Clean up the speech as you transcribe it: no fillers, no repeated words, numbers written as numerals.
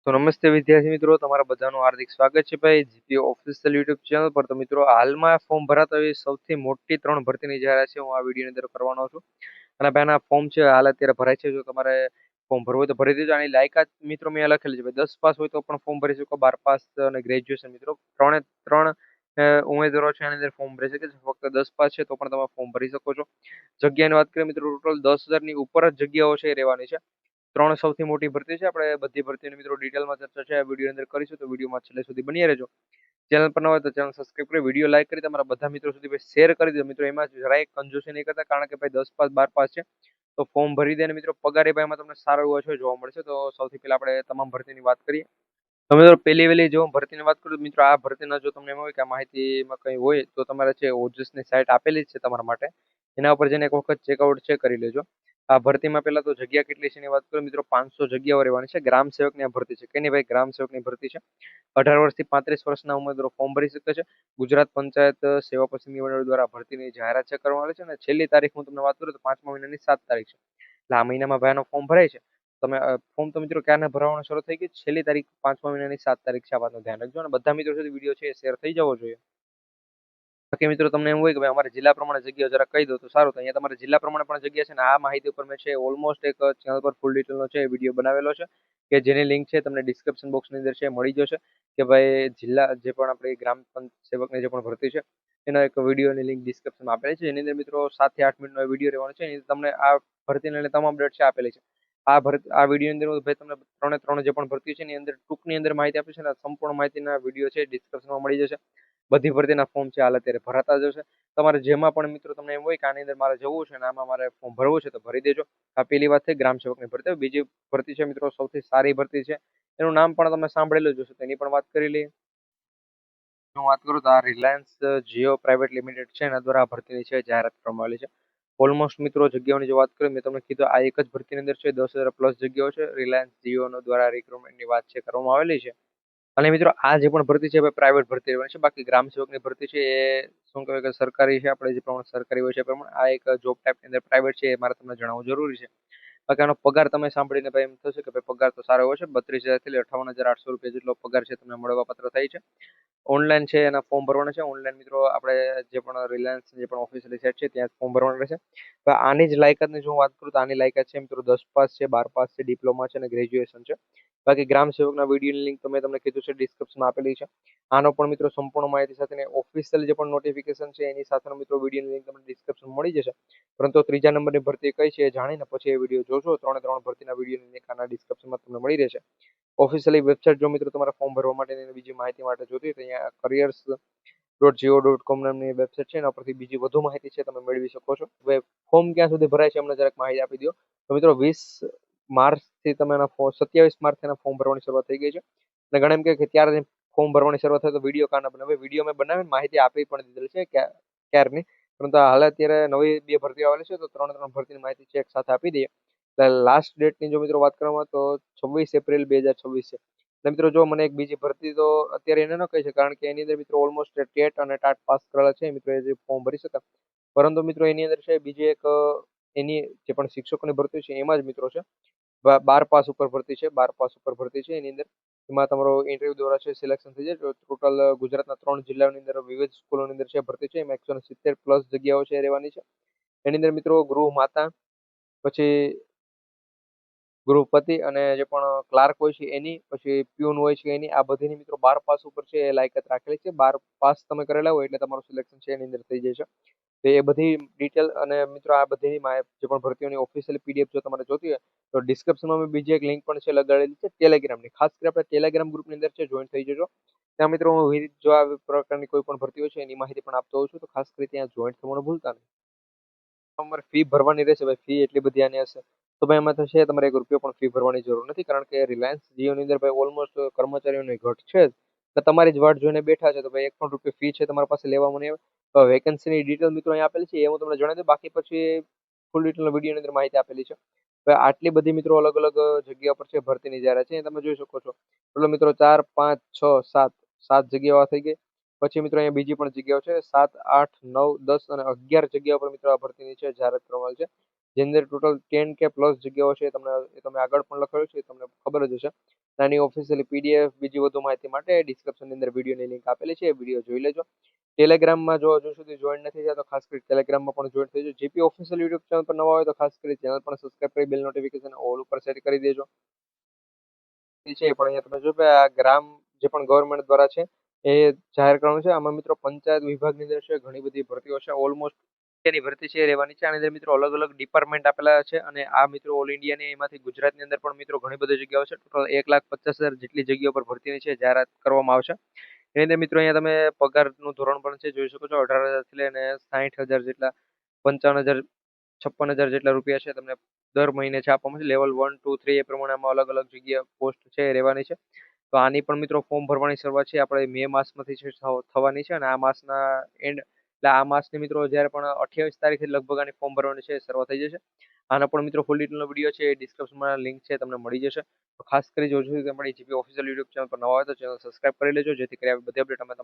તો નમસ્તે વિદ્યાર્થી મિત્રો, તમારા બધાનું હાર્દિક સ્વાગત છે ભાઈ જીપીએ ઓફિશિયલ યુટ્યુબ ચેનલ પર. તો મિત્રો, હાલમાં ફોર્મ ભરાતા હોય સૌથી મોટી 3 ભરતીની જાહેરાત છે હું આ વિડીયોની અંદર કરવાનો છું. અને ભાઈ આના ફોર્મ છે હાલ અત્યારે ભરાય છે. જો તમારે ફોર્મ ભરવું હોય તો ભરી દેજો. આની લાયકાત મિત્રો મેં લખેલી છે ભાઈ, 10 પાસ હોય તો પણ ફોર્મ ભરી શકો, 12 પાસ અને ગ્રેજ્યુએશન મિત્રો ત્રણે ત્રણ ઉમેદવારો છે આની અંદર ફોર્મ ભરી શકે છે. ફક્ત 10 પાસ છે તો પણ તમે ફોર્મ ભરી શકો છો. જગ્યાની વાત કરીએ મિત્રો, ટોટલ 10,000 ની ઉપર જ જગ્યાઓ છે એ રહેવાની છે. 3 સૌથી મોટી ભરતી છે. આપણે બધી ભરતીની મિત્રો ડિટેલમાં ચર્ચા છે આ વિડીયો અંદર કરીશું, તો વિડીયોમાં છેલ્લે સુધી બન્યા રહેજો. ચેનલ પર ન હોય તો ચેનલ સબસ્ક્રાઇબ કરી, વિડીયો લાઈક કરી તમારા બધા મિત્રો સુધી ભાઈ શેર કરી દો. મિત્રો એમાં જરાય કંજૂસી નહીં કરતા, કારણ કે ભાઈ 10 પાસ 12 પાસ છે તો ફોર્મ ભરી દે. અને મિત્રો પગાર એ ભાઈ એમાં તમને સારો એવો છે જોવા મળશે. તો સૌથી પહેલા આપણે તમામ ભરતીની વાત કરીએ. તો મિત્રો પહેલી વહેલી જો હું ભરતીની વાત કરું તો મિત્રો, આ ભરતીના જો તમને એમ હોય કે આ માહિતીમાં કંઈ હોય તો તમારે છે ઓજસની સાઇટ આપેલી જ છે તમારા માટે, એના ઉપર જઈને એક વખત ચેકઆઉટ ચેક કરી લેજો. આ ભરતીમાં પહેલા તો જગ્યા કેટલી છે એની વાત કરું મિત્રો, 500 જગ્યાઓ રહેવાની છે. ગ્રામ સેવકની આ ભરતી છે. કેની ભાઈ? ગ્રામ સેવકની ભરતી છે. 18 વર્ષથી 35 વર્ષના ઉમેદવારો ફોર્મ ભરી શકે છે. ગુજરાત પંચાયત સેવા પસંદગી મંડળ દ્વારા ભરતીની જાહેરાત છે કરવામાં આવી છે. અને છેલ્લી તારીખ હું તમને વાત કરું તો 5મા મહિનાની 7 તારીખ છે. એટલે આ મહિનામાં ભાઈનો ફોર્મ ભરાય છે. તમે ફોર્મ તો મિત્રો ક્યારે ભરવાનું શરૂ થઈ ગયું? છેલ્લી તારીખ 5મા મહિનાની 7 તારીખ છે. આ વાતનું ધ્યાન રાખજો અને બધા મિત્રો સુધી વિડીયો છે એ શેર થઈ જવો જોઈએ. બાકી મિત્રો તમને એમ હોય કે ભાઈ અમારે જિલ્લા પ્રમાણે જગ્યા જરા કહી દો તો સારું. તો અહીંયા તમારે જિલ્લા પ્રમાણે પણ જગ્યા છે. ને આ માહિતી ઉપર મેં છે ઓલમોસ્ટ એક ચેનલ પર ફૂલ ડિટેલનો છે વિડીયો બનાવેલો છે, કે જેની લિંક છે તમને ડિસ્ક્રિપ્શન બોક્સની અંદર છે મળી જશે. કે ભાઈ જિલ્લા જે પણ આપણી ગ્રામ સેવકની જે પણ ભરતી છે એના એક વિડીયોની લિંક ડિસ્ક્રિપ્શનમાં આપેલી છે. એની અંદર મિત્રો 7 થી 8 મિનિટનો વિડીયો રહેવાનો છે. એની તમને આ ભરતીને લઈને તમામ અપડેટ છે આપેલી છે. આ વિડીયો અંદર ભાઈ તમને ત્રણે ત્રણ જે પણ ભરતી છે એની અંદર ટૂંકની અંદર માહિતી આપી છે. ને સંપૂર્ણ માહિતીના વિડીયો છે ડિસ્ક્રિપ્શનમાં મળી જશે. બધી ભરતીના ફોર્મ છે હાલ અત્યારે ભરાતા જ હશે. તમારે જેમાં પણ મિત્રો તમને એમ હોય કે આની અંદર મારે જવું છે ને આમાં મારે ફોર્મ ભરવું છે તો ભરી દેજો. આ પહેલી વાત થઈ ગ્રામ સેવકની ભરતી. બીજી ભરતી છે મિત્રો સૌથી સારી ભરતી છે, એનું નામ પણ તમે સાંભળેલું જ હશે, તેની પણ વાત કરી લઈએ. હું વાત કરું તો આ રિલાયન્સ જીઓ પ્રાઇવેટ લિમિટેડ છે એના દ્વારા આ ભરતીની છે જાહેરાત કરવામાં આવેલી છે. ઓલમોસ્ટ મિત્રો જગ્યાઓની જો વાત કરીએ, મેં તમને કીધું આ એક જ ભરતીની અંદર છે 10,000 પ્લસ જગ્યાઓ છે. રિલાયન્સ જીઓ દ્વારા રિક્રુટમેન્ટની વાત છે કરવામાં આવેલી છે. અને મિત્રો આ જે પણ ભરતી છે એ પ્રાઇવેટ ભરતી રહેવાની છે. બાકી ગ્રામ સેવકની ભરતી છે એ શું કહેવાય કે સરકારી છે. આપણે જે પ્રમાણે સરકારી હોય છે એ પ્રમાણે આ એક જોબ ટાઈપની અંદર પ્રાઇવેટ છે એ મારે તમને જણાવવું જરૂરી છે. બાકી આનો પગાર તમે સાંભળીને ભાઈ એમ થશે કે ભાઈ પગાર તો સારો હોય છે. 32,000 થી 58,800 રૂપિયા જેટલો પગાર છે તમને મળવા પાત્ર થાય છે. ઓનલાઈન છે એના ફોર્મ ભરવાના છે. ઓનલાઈન મિત્રો આપણે જે પણ રિલાયન્સ જે પણ ઓફિશિયલી સાઇટ છે ત્યાં ફોર્મ ભરવાનું રહેશે. તો આની જ લાયકાતની જો હું વાત કરું તો આની લાયકાત છે મિત્રો 10 પાસ છે, 12 પાસ છે, ડિપ્લોમા છે અને ગ્રેજ્યુએશન છે. બાકી ગ્રામ સેવકના વિડીયોની લિંક તો મેં તમને કીધું છે ડિસ્ક્રિપ્શનમાં આપેલી છે. આનો પણ મિત્રો સંપૂર્ણ માહિતી સાથે ઓફિશિયલ જે પણ નોટિફિકેશન છે એની સાથેનો મિત્રો વિડીયોની લિંક તમને ડિસ્ક્રિપ્શનમાં મળી જશે. પરંતુ ત્રીજા નંબરની ભરતી કઈ છે એ જાણીને પછી એ વિડીયો જોશો. ત્રણ ભરતીના વિડીયોની લિંક આના ડિસ્ક્રિપ્શનમાં તમને મળી રહેશે. ઓફિશિયલી વેબસાઇટ જો મિત્રો તમારે ફોર્મ ભરવા માટેની બીજી માહિતી માટે જોતી હોય તો અહીંયા careers.go.com નામની વેબસાઇટ છે, એના પરથી બીજી વધુ માહિતી છે તમે મેળવી શકો છો. હવે ફોર્મ ક્યાં સુધી ભરાય છે અમને જરાક માહિતી આપી દો. તો મિત્રો 20 માર્ચથી તમે એના 27 માર્ચથી એના ફોર્મ ભરવાની શરૂઆત થઈ ગઈ છે. અને ઘણા એમ કહે કે ત્યારે ફોર્મ ભરવાની શરૂઆત થાય તો વિડીયો કાં ના બનાવે. વિડીયો મેં બનાવીને માહિતી આપી પણ દીધેલી છે ક્યારની. પરંતુ હાલ અત્યારે નવી 2 ભરતીઓ આવેલી છે તો ત્રણ ભરતીની માહિતી છે એક સાથે આપી દઈએ. લાસ્ટ ડેટની જો મિત્રો વાત કરવામાં તો 26 એપ્રિલ 2026 છે. અને મિત્રો જો મને એક બીજી ભરતી તો અત્યારે એને ન કહી છે, કારણ કે એની અંદર મિત્રો ઓલમોસ્ટ ટેટ અને ટાટ પાસ કરેલા છે મિત્રો એ જે ફોર્મ ભરી શકે. પરંતુ મિત્રો એની અંદર છે બીજી એક એની જે પણ શિક્ષકોની ભરતી છે એમાં જ મિત્રો છે 12 પાસ ઉપર ભરતી છે. 12 પાસ ઉપર ભરતી છે. એની અંદર એમાં તમારો ઇન્ટરવ્યુ દ્વારા છે સિલેક્શન થઈ જાય. ટોટલ ગુજરાતના 3 જિલ્લાઓની અંદર વિવિધ સ્કૂલોની અંદર છે ભરતી છે. એમાં 170 પ્લસ જગ્યાઓ છે રહેવાની છે. એની અંદર મિત્રો ગૃહ માતા, પછી ગૃહપતિ અને જે પણ ક્લાર્ક હોય છે એની, પછી પ્યુન હોય છે એની, આ બધીની મિત્રો 12 પાસ ઉપર છે એ લાયકાત રાખેલી છે. 12 પાસ તમે કરેલા હોય એટલે તમારું સિલેક્શન છે એની અંદર થઈ જશે. તો એ બધી ડિટેલ અને મિત્રો આ બધી જે પણ ભરતીઓની ઓફિશિયલ પીડીએફ જો તમારે જોતી હોય તો ડિસ્ક્રિપ્શનમાં મેં બીજી એક લિંક પણ છે લગાડેલી છે ટેલિગ્રામની. ખાસ કરી આપણે ટેલિગ્રામ ગ્રુપની અંદર છે જોઈન થઈ જજો. ત્યાં મિત્રો હું વિવિધ જો આ પ્રકારની કોઈ પણ ભરતીઓ છે એની માહિતી પણ આપતો હોઉં છું, તો ખાસ કરી ત્યાં જોઈન થવાનું ભૂલતા નહીં. તમારે ફી ભરવાની રહેશે ભાઈ. ફી એટલી બધી આની હશે તો ભાઈ એમાં તો છે તમારે 1 રૂપિયો પણ ફી ભરવાની જરૂર નથી, કારણ કે રિલાયન્સ જીઓની અંદર ભાઈ ઓલમોસ્ટ કર્મચારીઓની ઘટ છે જ. તો તમારી જ વાટ જોઈને બેઠા છે તો ભાઈ 1 પણ રૂપિયો ફી છે તમારા પાસે લેવામાં નહીં આવે. વેકેન્સીની ડિટેલ મિત્રો અહીં આપેલી છે એ હું તમને જણાવી દઉં. બાકી પછી ફૂલ ડિટેલ વિડીયોની અંદર માહિતી આપેલી છે. હવે આટલી બધી મિત્રો અલગ અલગ જગ્યા પર છે ભરતીની જાહેરાત છે એ તમે જોઈ શકો છો. એટલે મિત્રો 4, 5, 6, 7 જગ્યાઓ થઈ ગઈ. પછી મિત્રો અહીંયા બીજી પણ જગ્યાઓ છે 7, 8, 9, 10 અને 11 જગ્યાઓ પર મિત્રો આ ભરતીની છે જાહેરાત કરવામાં આવી છે. જેની અંદર ટોટલ 10K પ્લસ જગ્યાઓ છે. તમે આગળ પણ લખેલું છે, તમને ખબર જ હશે. આની ઓફિશિયલી PDF બીજી વધુ માહિતી માટે ડિસ્ક્રિપ્શનની અંદર વિડીયોની લિંક આપેલી છે, એ વિડીયો જોઈ લેજો. ટેલિગ્રામમાં જો હજુ સુધી જોઈન નથી થયા તો ખાસ કરી ટેલિગ્રામમાં પણ જોઈન થઈ જજો. જીપી ઓફિશિયલ યુટ્યુબ ચેનલ પર નવા હોય તો ખાસ કરી ચેનલ પણ સબસ્ક્રાઇબ કરી બેલ નોટિફિકેશન ઓલ ઉપર સેટ કરી દેજો. છે પણ અહીંયા તમે જો કે આ ગ્રામ જે પણ ગવર્મેન્ટ દ્વારા છે એ જાહેર કરવાનું છે. આમાં મિત્રો પંચાયત વિભાગની અંદર છે, ઘણી બધી ભરતીઓ છે. ઓલમોસ્ટ ની ભરતી છે એ રહેવાની છે. આની અંદર મિત્રો અલગ અલગ ડિપાર્ટમેન્ટ આપેલા છે અને આ મિત્રો ઓલ ઇન્ડિયાની એમાંથી ગુજરાતની અંદર પણ મિત્રો ઘણી બધી જગ્યાઓ છે. ટોટલ 1,50,000 જેટલી જગ્યાઓ પર ભરતીની છે જાહેરાત કરવામાં આવશે. એની અંદર મિત્રો અહીંયા તમે પગારનું ધોરણ પણ છે જોઈ શકો છો. 18,000 થી લઈને 60,000 જેટલા, 55,000, 56,000 જેટલા રૂપિયા છે તમને દર મહિને છે આપવામાં છે. લેવલ 1, 2, 3 એ પ્રમાણે આમાં અલગ અલગ જગ્યા પોસ્ટ છે એ રહેવાની છે. તો આની પણ મિત્રો ફોર્મ ભરવાની શરૂઆત છે આપણે મે માસમાંથી છે થવાની છે અને આ માસના એન્ડ એટલે આ માસની મિત્રો જ્યારે પણ 28 તારીખે લગભગ આની ફોર્મ ભરવાની છે શરૂઆત થઈ જશે. આનો પણ મિત્રો ફૂલ ડિટેલનો વિડીયો છે એ ડિસ્ક્રિપ્શનમાં લિંક છે તમને મળી જશે. તો ખાસ કરી જો તમારી જીપી ઓફિશિયલ યુટ્યુબ ચેનલ પર નવા હોય તો ચેનલ સબસ્ક્રાઇબ કરી લેજો, જેથી કરી આવી બધી અપડેટ અમે